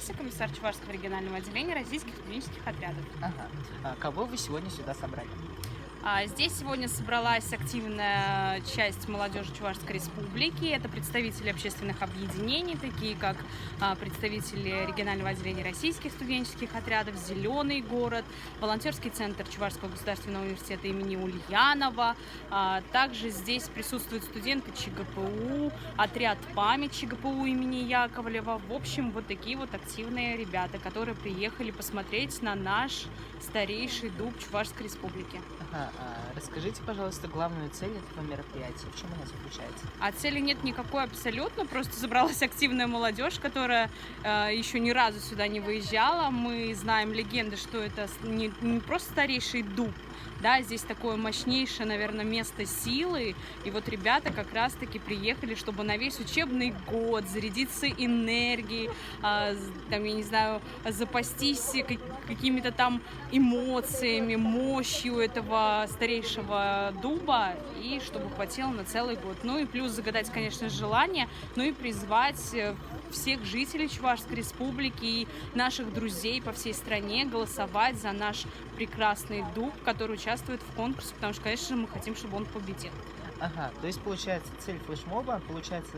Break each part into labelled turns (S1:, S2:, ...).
S1: Олеся, комиссар Чувашского регионального отделения российских студенческих отрядов.
S2: Ага. Кого вы сегодня сюда собрали?
S1: Здесь сегодня собралась активная часть молодежи Чувашской республики. Это представители общественных объединений, такие как представители регионального отделения российских студенческих отрядов, «Зеленый город», волонтерский центр Чувашского государственного университета имени Ульянова. Также здесь присутствуют студенты ЧГПУ, отряд «Память» ЧГПУ имени Яковлева. В общем, вот такие вот активные ребята, которые приехали посмотреть на наш старейший дуб Чувашской республики.
S2: Ага. Расскажите, пожалуйста, главную цель этого мероприятия. В чем она заключается?
S1: Цели нет никакой абсолютно, просто собралась активная молодежь, которая еще ни разу сюда не выезжала. Мы знаем легенды, что это не просто старейший дуб, да, здесь такое мощнейшее, наверное, место силы. И вот ребята как раз-таки приехали, чтобы на весь учебный год зарядиться энергией, там, я не знаю, запастись какими-то там эмоциями, мощью этого старейшего дуба, и чтобы хватило на целый год. Ну и плюс загадать, конечно, желание, ну и призвать всех жителей Чувашской республики и наших друзей по всей стране голосовать за наш прекрасный дуб, который участвует в конкурсе, потому что, конечно же, мы хотим, чтобы он победил.
S2: Ага, то есть, получается, цель флешмоба, получается,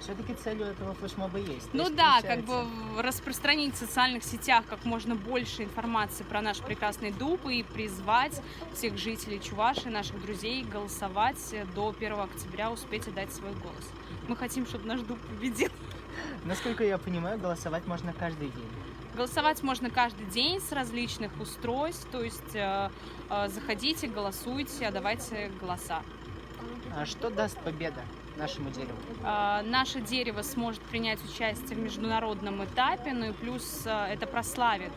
S2: все-таки целью этого флешмоба есть.
S1: Ну
S2: есть,
S1: да,
S2: получается...
S1: как бы распространить в социальных сетях как можно больше информации про наш прекрасный дуб и призвать всех жителей Чувашии, наших друзей, голосовать до 1 октября, успеть отдать свой голос. Мы хотим, чтобы наш дуб победил.
S2: Насколько я понимаю, голосовать можно каждый день.
S1: Голосовать можно каждый день с различных устройств, то есть заходите, голосуйте, отдавайте голоса.
S2: А что даст победа нашему дереву?
S1: Наше дерево сможет принять участие в международном этапе, ну и плюс это прославит,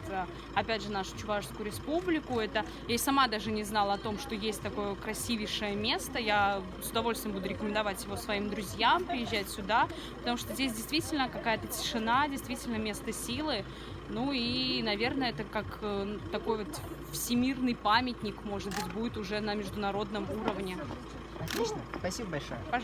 S1: опять же, нашу Чувашскую республику. Я и сама даже не знала о том, что есть такое красивейшее место. Я с удовольствием буду рекомендовать его своим друзьям приезжать сюда, потому что здесь действительно какая-то тишина, действительно место силы. Ну и, наверное, это как такой вот всемирный памятник, может быть, будет уже на международном уровне.
S2: Отлично, спасибо большое.
S1: Пожалуйста.